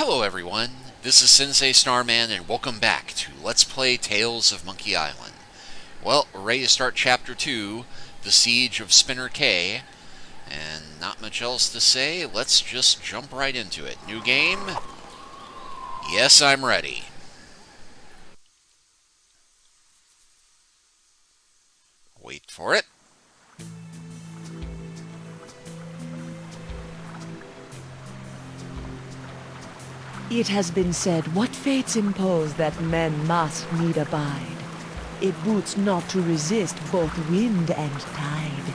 Hello everyone, this is Sensei Starman and welcome back to Let's Play Tales of Monkey Island. Well, we're ready to start Chapter 2, The Siege of Spinner Cay, and not much else to say, let's just jump right into it. New game? Yes, I'm ready. Wait for it. It has been said, what fates impose that men must need abide. It boots not to resist both wind and tide.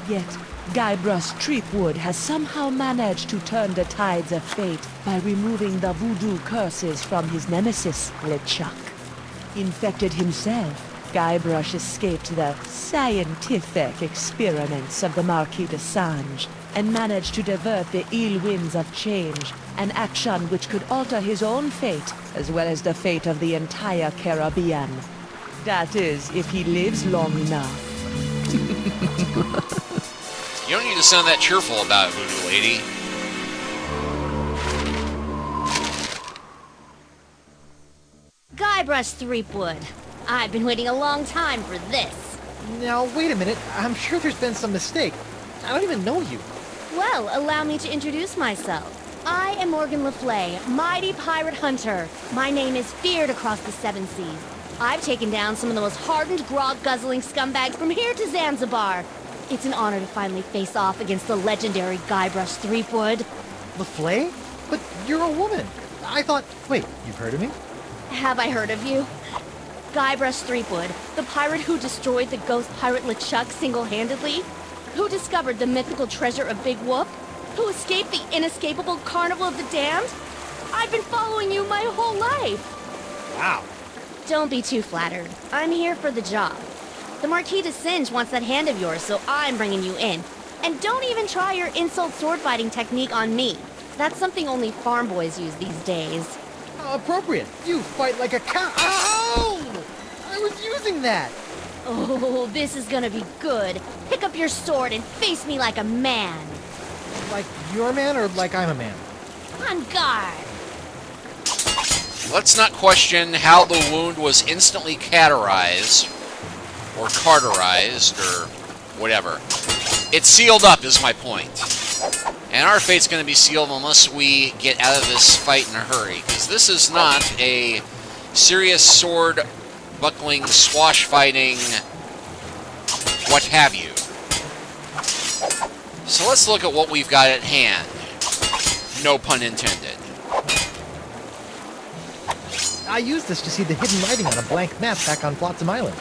Yet, Guybrush Threepwood has somehow managed to turn the tides of fate by removing the voodoo curses from his nemesis, LeChuck. Infected himself, Guybrush escaped the scientific experiments of the Marquis de Sange and managed to divert the ill winds of change, an action which could alter his own fate as well as the fate of the entire Caribbean. That is, if he lives long enough. You don't need to sound that cheerful about it, Voodoo Lady. Guybrush Threepwood. I've been waiting a long time for this. Now, wait a minute. I'm sure there's been some mistake. I don't even know you. Well, allow me to introduce myself. I am Morgan LeFlay, mighty pirate hunter. My name is feared across the seven seas. I've taken down some of the most hardened, grog-guzzling scumbags from here to Zanzibar. It's an honor to finally face off against the legendary Guybrush Threepwood. LeFlay? But you're a woman. I thought... Wait, you've heard of me? Have I heard of you? Guybrush Threepwood, the pirate who destroyed the ghost pirate LeChuck single-handedly? Who discovered the mythical treasure of Big Whoop? Who escaped the inescapable Carnival of the Damned? I've been following you my whole life! Wow. Don't be too flattered. I'm here for the job. The Marquis de Sange wants that hand of yours, so I'm bringing you in. And don't even try your insult sword fighting technique on me. That's something only farm boys use these days. Appropriate. You fight like a cow. Ow! I was using that. Oh, this is gonna be good. Pick up your sword and face me like a man. Like you're a man or like I'm a man? On guard. Let's not question how the wound was instantly cauterized, or carterized, or whatever. It's sealed up, is my point. And our fate's going to be sealed unless we get out of this fight in a hurry, because this is not a serious sword-buckling, swash-fighting, what have you. So let's look at what we've got at hand. No pun intended. I used this to see the hidden writing on a blank map back on Flotsam Island.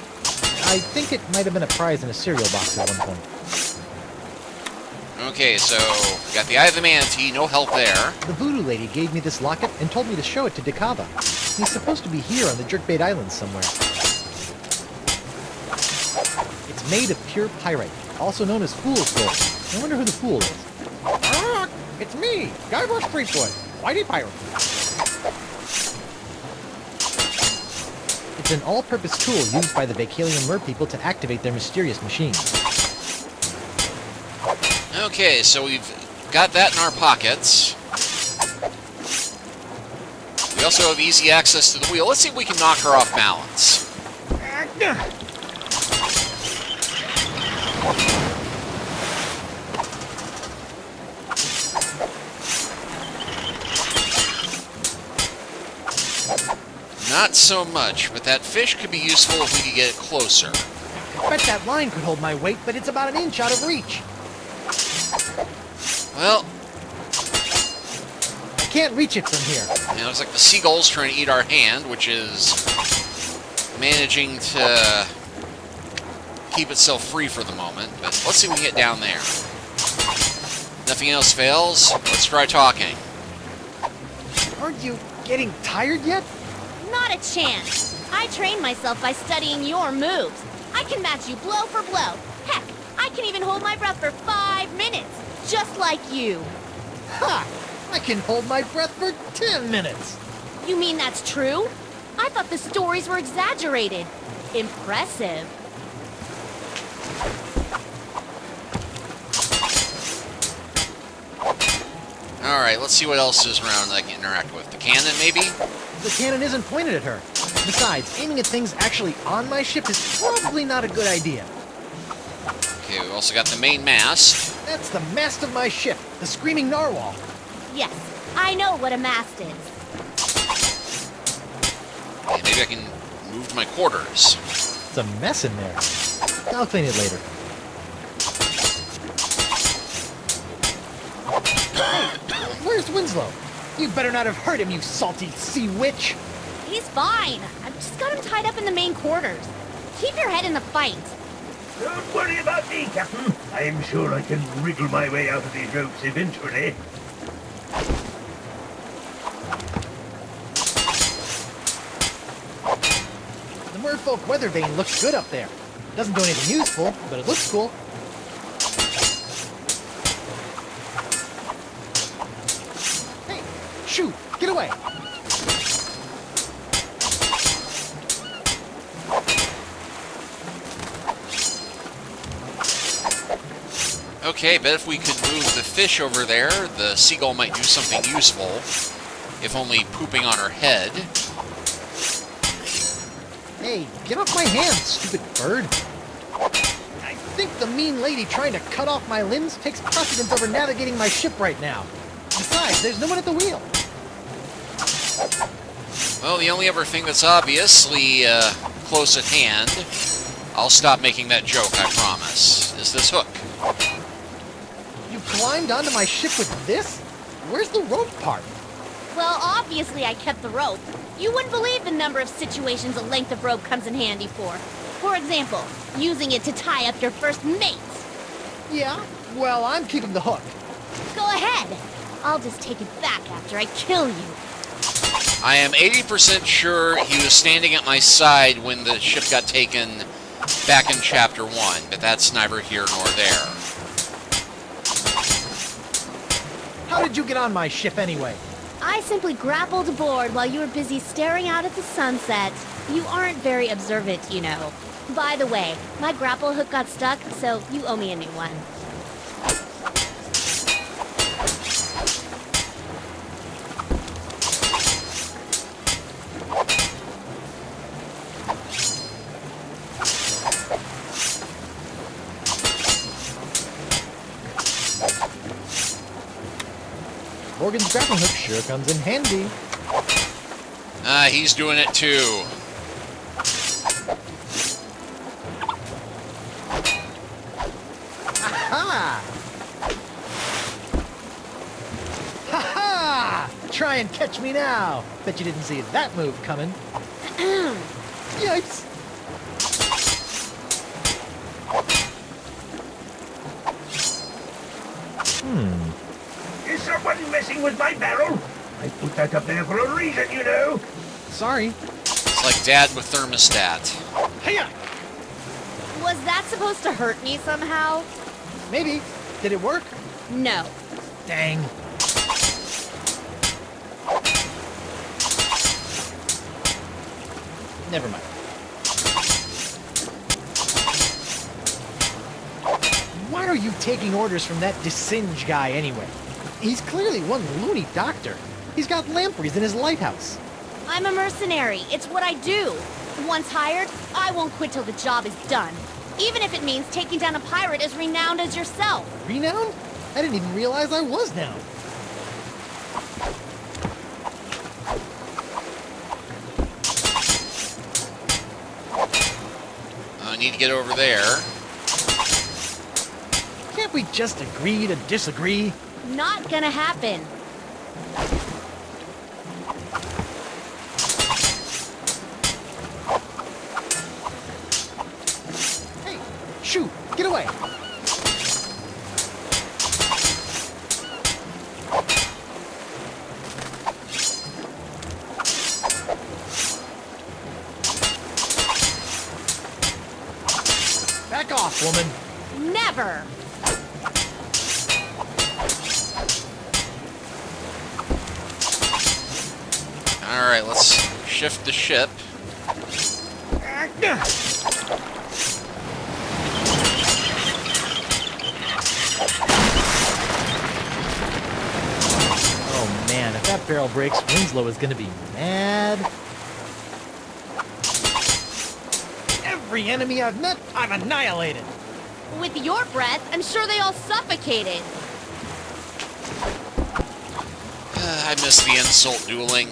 I think it might have been a prize in a cereal box at one point. Okay, so we got the Eye of the Manatee, no help there. The voodoo lady gave me this locket and told me to show it to Decava. He's supposed to be here on the Jerkbait Islands somewhere. It's made of pure pyrite, also known as fool's gold. I wonder who the fool is. Ah, it's me, Guybrush Threepwood, Whitey Pirate. It's an all-purpose tool used by the Vacalian mer people to activate their mysterious machines. Okay, so we've got that in our pockets. We also have easy access to the wheel. Let's see if we can knock her off balance. Not so much, but that fish could be useful if we could get it closer. I bet that line could hold my weight, but it's about an inch out of reach. Well, I can't reach it from here. it looks like the seagull's trying to eat our hand, which is managing to keep itself free for the moment. But let's see if we can get down there. Nothing else fails. Let's try talking. Aren't you getting tired yet? Not a chance. I trained myself by studying your moves. I can match you blow for blow. Heck, I can even hold my breath for 5 minutes. Just like you. Ha! I can hold my breath for 10 minutes. You mean that's true? I thought the stories were exaggerated. Impressive. Alright, let's see what else is around that I can interact with. The cannon, maybe? The cannon isn't pointed at her. Besides, aiming at things actually on my ship is probably not a good idea. Okay, we've also got the main mast. That's the mast of my ship, the Screaming Narwhal. Yes, I know what a mast is. Okay, maybe I can move to my quarters. It's a mess in there. I'll clean it later. Where's Winslow? You better not have hurt him, you salty sea witch! He's fine. I've just got him tied up in the main quarters. Keep your head in the fight. Don't worry about me, Captain. I'm sure I can wriggle my way out of these ropes eventually. The merfolk weather vane looks good up there. Doesn't do anything useful, but it looks cool. Hey, shoot! Get away! Okay, bet if we could move the fish over there, the seagull might do something useful. If only pooping on her head. Hey, get off my hands, stupid bird! I think the mean lady trying to cut off my limbs takes precedence over navigating my ship right now. Besides, there's no one at the wheel. Well, the only other thing that's obviously close at hand, I'll stop making that joke, I promise, is this hook. You climbed onto my ship with this? Where's the rope part? Well, obviously I kept the rope. You wouldn't believe the number of situations a length of rope comes in handy for. For example, using it to tie up your first mates. Yeah? Well, I'm keeping the hook. Go ahead. I'll just take it back after I kill you. I am 80% sure he was standing at my side when the ship got taken back in Chapter 1, but that's neither here nor there. How did you get on my ship anyway? I simply grappled aboard while you were busy staring out at the sunset. You aren't very observant, you know. By the way, my grapple hook got stuck, so you owe me a new one. Morgan's grappling hook sure comes in handy. He's doing it too. Aha! Ha-ha! Try and catch me now. Bet you didn't see that move coming. Yikes! Is someone messing with my barrel? I put that up there for a reason, you know. Sorry. It's like Dad with thermostat. Hiya! Was that supposed to hurt me somehow? Maybe. Did it work? No. Dang. Never mind. Why are you taking orders from that dissinge guy anyway? He's clearly one loony doctor. He's got lampreys in his lighthouse. I'm a mercenary. It's what I do. Once hired, I won't quit till the job is done. Even if it means taking down a pirate as renowned as yourself. Renowned? I didn't even realize I was now. I need to get over there. Can't we just agree to disagree? Not gonna happen. Hey, shoot! Get away! Back off, woman! Never! Alright, let's shift the ship. that barrel breaks, Winslow is gonna be mad. Every enemy I've met, I've annihilated. With your breath, I'm sure they all suffocated. I miss the insult dueling.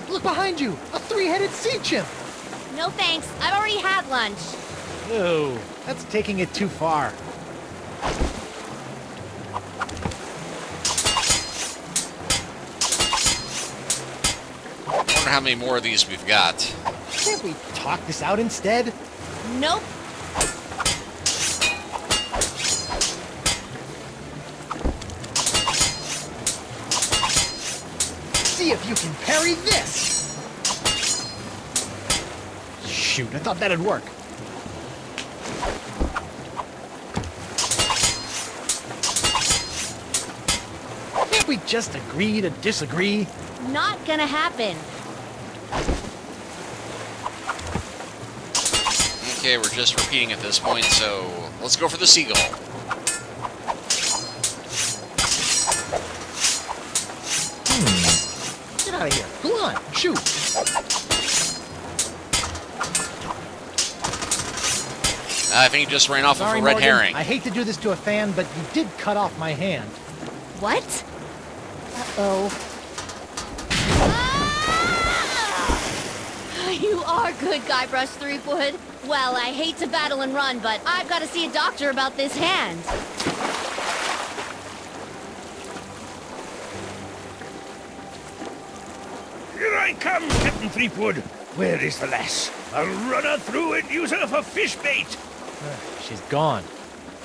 Look behind you! A three-headed sea chimp! No thanks, I've already had lunch. Ooh, that's taking it too far. Wonder how many more of these we've got. Can't we talk this out instead? Nope. See if you can parry this! Shoot, I thought that'd work. Can't we just agree to disagree? Not gonna happen. Okay, we're just repeating at this point, so let's go for the seagull. Get out of here. Go on, shoot. I think he just ran off Sorry, of a red Morgan, herring. I hate to do this to a fan, but you did cut off my hand. What? Uh-oh. Ah! You are good, Guybrush Threepwood. Well, I hate to battle and run, but I've got to see a doctor about this hand. Here I come, Captain Threepwood. Where is the lass? I'll run her through and use her for fish bait. She's gone.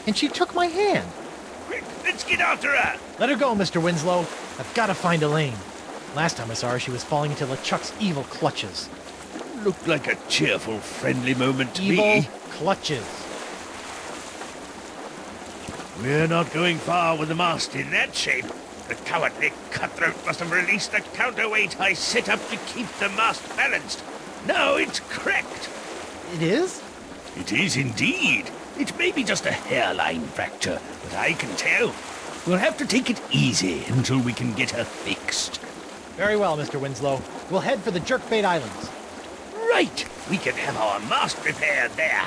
And she took my hand. Quick, let's get after her. Let her go, Mr. Winslow. I've got to find Elaine. Last time I saw her, she was falling into LeChuck's evil clutches. Looked like a cheerful, friendly moment to Evil me. clutches. We're not going far with the mast in that shape. The cowardly cutthroat must have released the counterweight I set up to keep the mast balanced. Now it's cracked. It is? It is indeed. It may be just a hairline fracture, but I can tell. We'll have to take it easy until we can get her fixed. Very well, Mr. Winslow. We'll head for the Jerkbait Islands. Right! We can have our mast repaired there.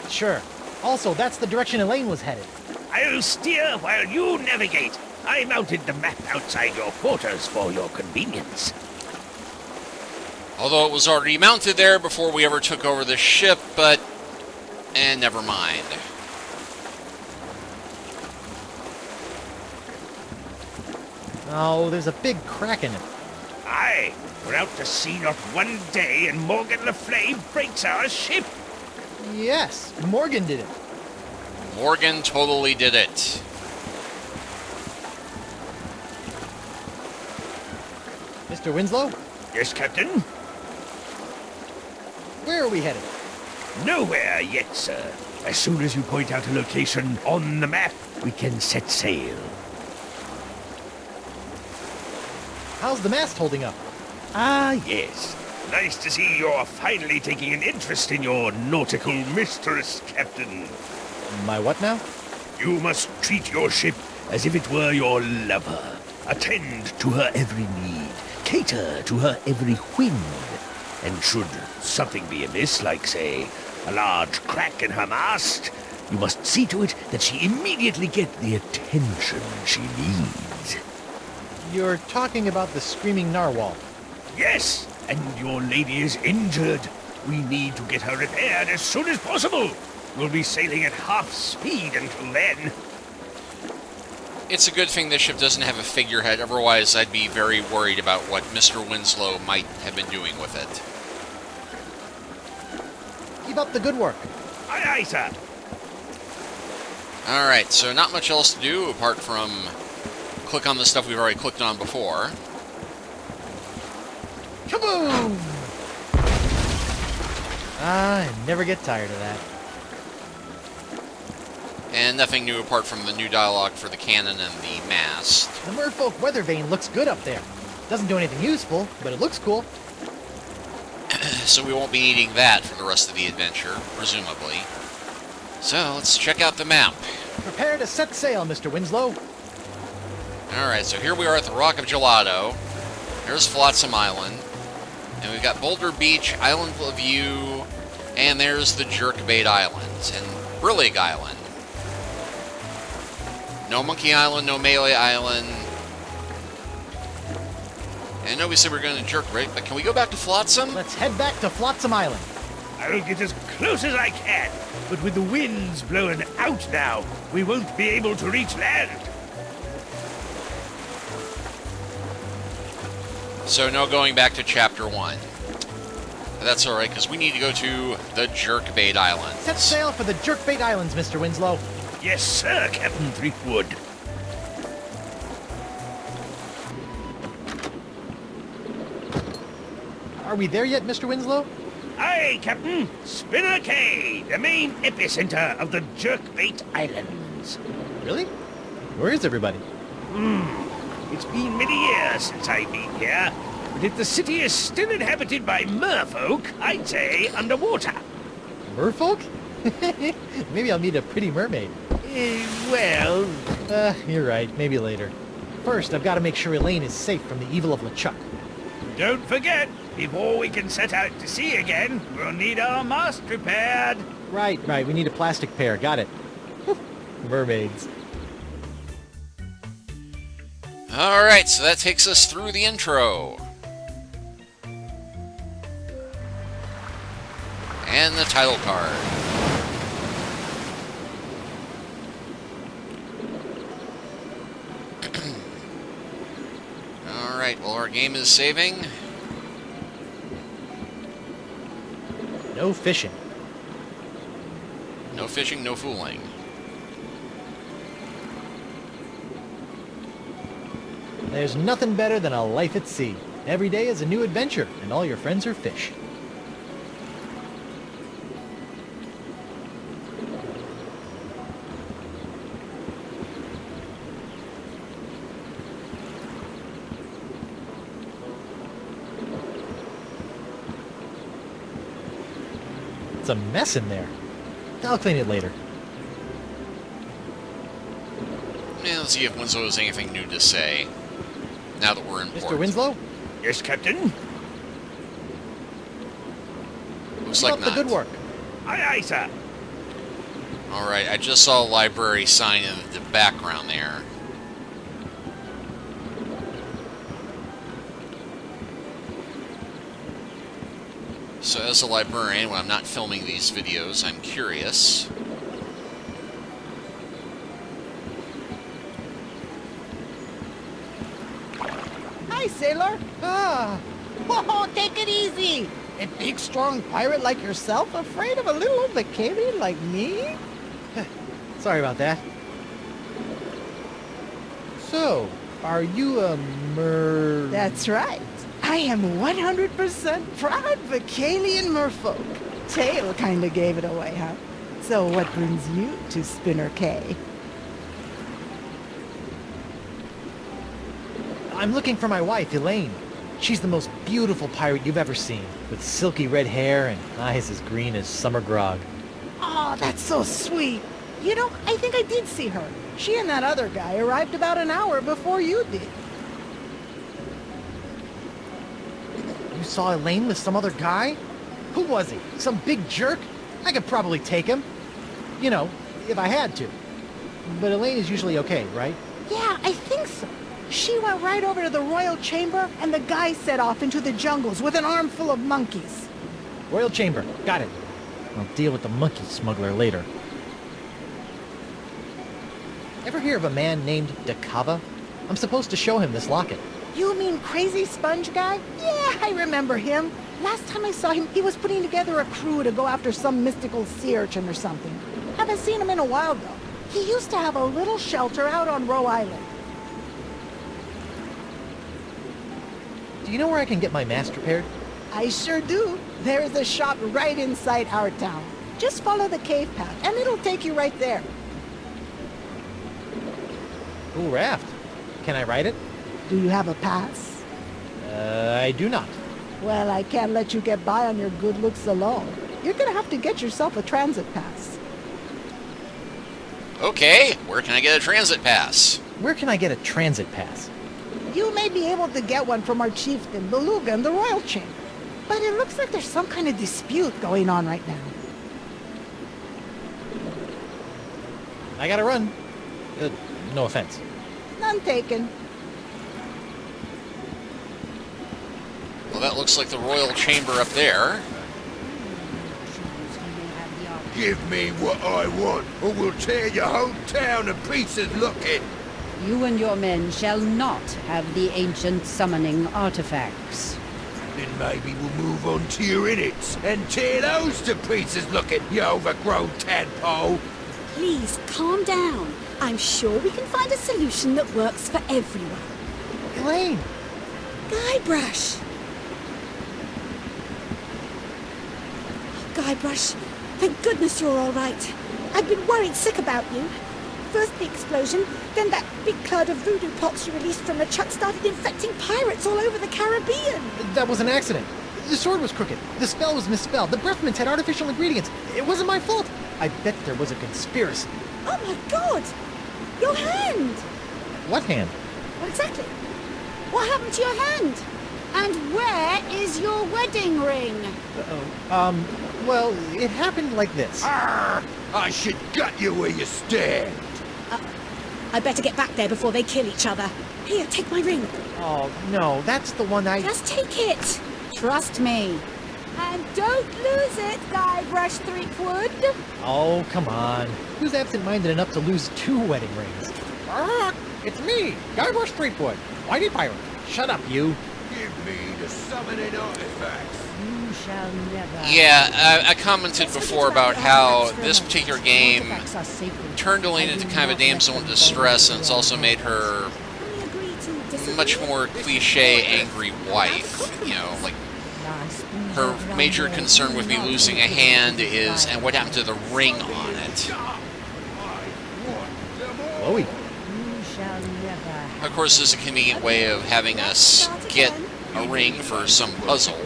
Sure. Also, that's the direction Elaine was headed. I'll steer while you navigate. I mounted the map outside your quarters for your convenience. Although it was already mounted there before we ever took over the ship, but... and never mind. Oh, there's a big crack in it. Aye, we're out to sea not one day and Morgan LeFlay breaks our ship. Yes, Morgan did it. Morgan totally did it. Mr. Winslow, Yes, Captain? where are we headed? Nowhere yet, sir. As soon as you point out a location on the map, we can set sail. How's the mast holding up? Ah, yes. Nice to see you're finally taking an interest in your nautical mistress, Captain. My what now? You must treat your ship as if it were your lover. Attend to her every need. Cater to her every whim. And should something be amiss, like, say, a large crack in her mast, you must see to it that she immediately get the attention she needs. You're talking about the screaming narwhal. Yes, and your lady is injured. We need to get her repaired as soon as possible. We'll be sailing at half speed until then. It's a good thing this ship doesn't have a figurehead, otherwise I'd be very worried about what Mr. Winslow might have been doing with it. Keep up the good work. Aye, aye, sir. Alright, so not much else to do apart from click on the stuff we've already clicked on before. Kaboom! I never get tired of that. And nothing new apart from the new dialogue for the cannon and the mast. The merfolk weather vane looks good up there. Doesn't do anything useful, but it looks cool. So we won't be needing that for the rest of the adventure, presumably. So let's check out the map. Prepare to set sail, Mr. Winslow. Alright, so here we are at the Rock of Gelato. There's Flotsam Island. And we've Got Boulder Beach, Island View, and there's the Jerkbait Islands, and Brillig Island. No Monkey Island, no Melee Island. And I know we said we were going to Jerkbait, but can we go back to Flotsam? Let's head back to Flotsam Island. I'll get as close as I can, but with the winds blowing out now, we won't be able to reach land. So no going back to Chapter 1. That's alright, because we need to go to the Jerkbait Islands. Set sail for the Jerkbait Islands, Mr. Winslow. Yes, sir, Captain Threepwood. Are we there yet, Mr. Winslow? Aye, Captain. Spinner Cay, the main epicenter of the Jerkbait Islands. Really? Where is everybody? It's been many years since I've been here, but if the city is still inhabited by merfolk, I'd say underwater. Merfolk? Maybe I'll meet a pretty mermaid. Well... You're right. Maybe later. First, I've got to make sure Elaine is safe from the evil of LeChuck. Don't forget, before we can set out to sea again, we'll need our mast repaired. Right. We need a plastic pair. Got it. Mermaids. Alright, so that takes us through the intro. And the title card. Alright, well, our game is saving. No fishing. No fishing, no fooling. There's nothing better than a life at sea. Every day is a new adventure, and all your friends are fish. It's a mess in there. I'll clean it later. Yeah, let's see if Winslow has anything new to say. Now that we're in port. Mr. Winslow? Yes, Captain? Looks Keep like up not. the good work. Aye, sir. Alright, I just saw a library sign in the background there. So as a librarian, when I'm not filming these videos, I'm curious. Hi, sailor. Oh, take it easy. A big, strong pirate like yourself afraid of a little old Vicarian like me? Sorry about that. So, are you a That's right. I am 100% proud Vicalian merfolk. Tail kinda gave it away, huh? So what brings you to Spinner Cay? I'm looking for my wife, Elaine. She's the most beautiful pirate you've ever seen, with silky red hair and eyes as green as summer grog. Oh, that's so sweet. You know, I think I did see her. She and that other guy arrived about an hour before you did. You saw Elaine with some other guy? Who was he? Some big jerk? I could probably take him. You know, if I had to. But Elaine is usually okay, right? Yeah, I think so. She went right over to the royal chamber, and the guy set off into the jungles with an armful of monkeys. Royal Chamber. Got it. I'll deal with the monkey smuggler later. Ever hear of a man named Dakava? I'm supposed to show him this locket. You mean Crazy Sponge guy? Yeah, I remember him. Last time I saw him, he was putting together a crew to go after some mystical sea urchin or something. Haven't seen him in a while, though. He used to have a little shelter out on Roe Island. Do you know where I can get my mast repaired? I sure do. There is a shop right inside our town. Just follow the cave path, and it'll take you right there. Cool raft. Can I ride it? Do you have a pass? I do not. Well, I can't let you get by on your good looks alone. You're gonna have to get yourself a transit pass. Okay, where can I get a transit pass? Where can I get a transit pass? You may be able to get one from our chieftain, Beluga, in the royal chamber. But it looks like there's some kind of dispute going on right now. I gotta run. No offense. None taken. Well, that looks like the royal chamber up there. Give me what I want, or we'll tear your whole town to pieces looking. You and your men shall not have the ancient summoning artifacts. Then maybe we'll move on to your innits and tear those to pieces looking, you overgrown tadpole. Please, calm down. I'm sure we can find a solution that works for everyone. Elaine! Guybrush! Guybrush, thank goodness you're all right. I've been worried sick about you. First the explosion, then that big cloud of voodoo pots you released from the chuck started infecting pirates all over the Caribbean. That was an accident. The sword was crooked. The spell was misspelled. The breath mints had artificial ingredients. It wasn't my fault. I bet there was a conspiracy. Oh my god! Your hand! What hand? What exactly? What happened to your hand? And where is your wedding ring? Well, it happened like this. Arr! I should gut you where you stand. I better get back there before they kill each other. Here, take my ring. Oh, no, that's the one I... Just take it. Trust me. And don't lose it, Guybrush Threepwood. Oh, come on. Who's absent-minded enough to lose 2 wedding rings? It's me, Guybrush Threepwood, Mighty Pirate. Shut up, you. Give me the summoning artifacts. You shall never. Yeah, I commented before about how this particular game turned Elaine into kind of a damsel in distress, and it's also made her much more cliche angry wife. You know, like her major concern with me losing a hand is, and what happened to the ring on it. Chloe. You shall never. Of course, this is a convenient way of having us get a ring for some puzzle.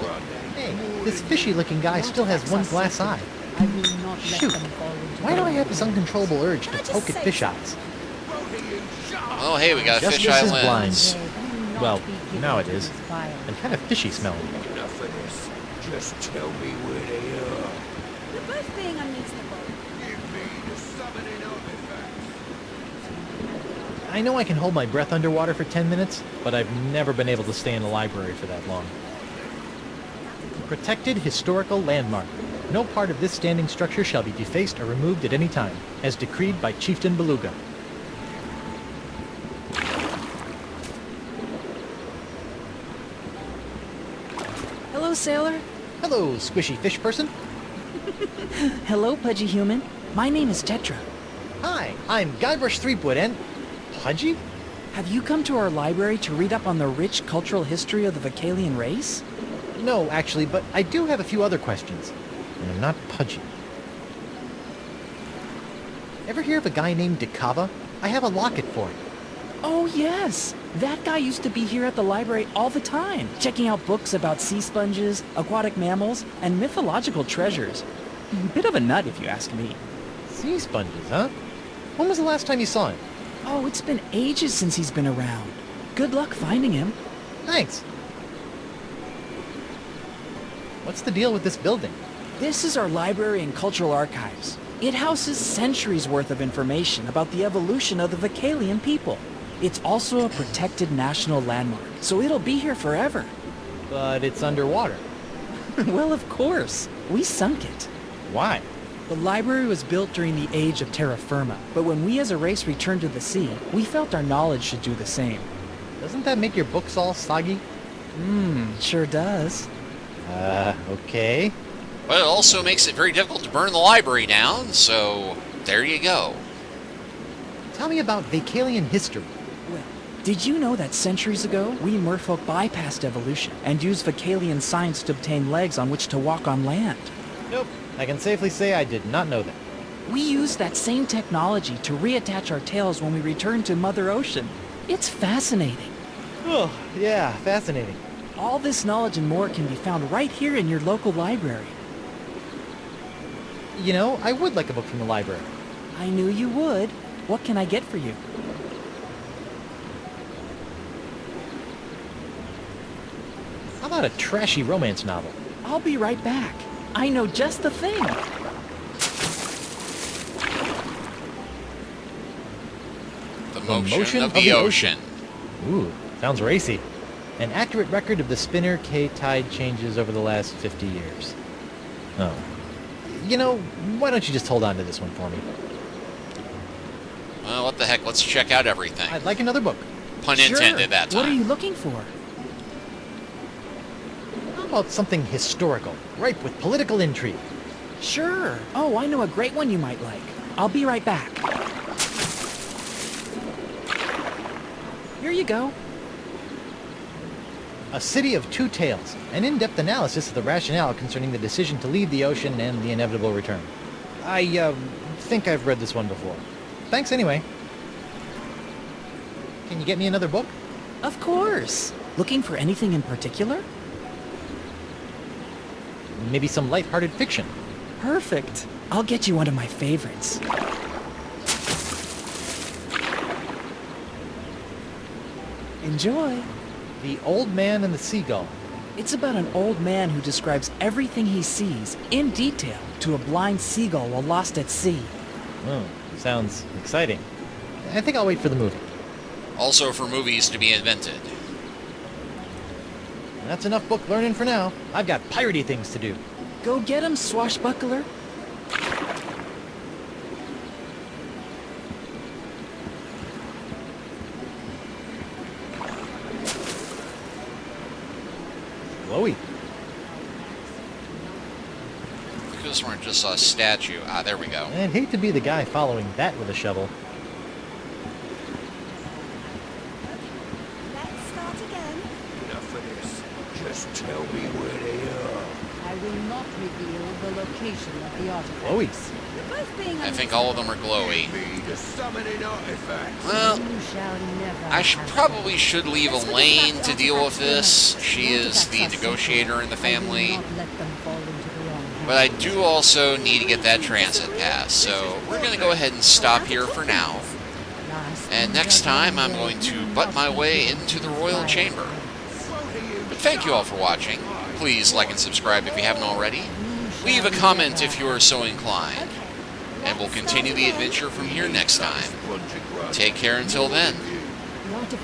Hey, this fishy-looking guy still has one glass eye. I will not let Shoot. them fall into Why do I have this the uncontrollable urge to poke at fish eyes? Oh, hey, we got a Justice fisheye is lens. blind. Well, now it is. And kind of fishy smelling. Enough of this. Just tell me where they are. You're both being unreasonable. Give me the summoning artifacts. I know I can hold my breath underwater for 10 minutes, but I've never been able to stay in a library for that long. Protected historical landmark. No part of this standing structure shall be defaced or removed at any time, as decreed by Chieftain Beluga. Hello, sailor. Hello, squishy fish person. Hello, pudgy human. My name is Tetra. Hi, I'm Guybrush Threepwood and... Pudgy? Have you come to our library to read up on the rich cultural history of the Vocalian race? No, actually, but I do have a few other questions. And I'm not pudgy. Ever hear of a guy named Dakava? I have a locket for him. Oh, yes. That guy used to be here at the library all the time, checking out books about sea sponges, aquatic mammals, and mythological treasures. Bit of a nut, if you ask me. Sea sponges, huh? When was the last time you saw him? Oh, it's been ages since he's been around. Good luck finding him. Thanks. What's the deal with this building? This is our library and cultural archives. It houses centuries worth of information about the evolution of the Vocalian people. It's also a protected national landmark, so it'll be here forever. But it's underwater. Well, of course. We sunk it. Why? The library was built during the age of terra firma, but when we as a race returned to the sea, we felt our knowledge should do the same. Doesn't that make your books all soggy? Sure does. Okay. But it also makes it very difficult to burn the library down, so there you go. Tell me about Vocalian history. Well, did you know that centuries ago, we merfolk bypassed evolution and used Vocalian science to obtain legs on which to walk on land? Nope. I can safely say I did not know that. We used that same technology to reattach our tails when we returned to Mother Ocean. It's fascinating. Oh, yeah, fascinating. All this knowledge and more can be found right here in your local library. You know, I would like a book from the library. I knew you would. What can I get for you? about a trashy romance novel? I'll be right back. I know just the thing. The motion of the ocean. Ooh, sounds racy. An accurate record of the spinner K tide changes over the last 50 years. Oh. You know, why don't you just hold on to this one for me? Well, what the heck? Let's check out everything. I'd like another book. Pun Sure. intended that time. What are you looking for? How about something historical, ripe with political intrigue? Sure. Oh, I know a great one you might like. I'll be right back. Here you go. A City of Two Tales, an in-depth analysis of the rationale concerning the decision to leave the ocean and the inevitable return. I think I've read this one before. Thanks anyway. Can you get me another book? Of course. Looking for anything in particular? Maybe some lighthearted fiction. Perfect. I'll get you one of my favorites. Enjoy. The Old Man and the Seagull. It's about an old man who describes everything he sees, in detail, to a blind seagull while lost at sea. Oh, sounds exciting. I think I'll wait for the movie. Also for movies to be invented. That's enough book learning for now. I've got piratey things to do. Go get him, swashbuckler. Chloe. Because we're just a statue. Ah, there we go. I'd hate to be the guy following that with a shovel. Let's start again. Enough of this. Just tell me where they are. I will not reveal the location of the artifacts. Chloe. You're both being I think all of them are glowy. Be the summoning artifacts. Well, You shall never I have should leave Elaine to deal with this. She is the negotiator in the family. I will not let them fall into the wrong hands. But I do also need to get that transit pass, so we're going to go ahead and stop here for now. And next time, I'm going to butt my way into the Royal Chamber. But thank you all for watching. Please like and subscribe if you haven't already. Leave a comment if you are so inclined. And we'll continue the adventure from here next time. Take care until then. The artifacts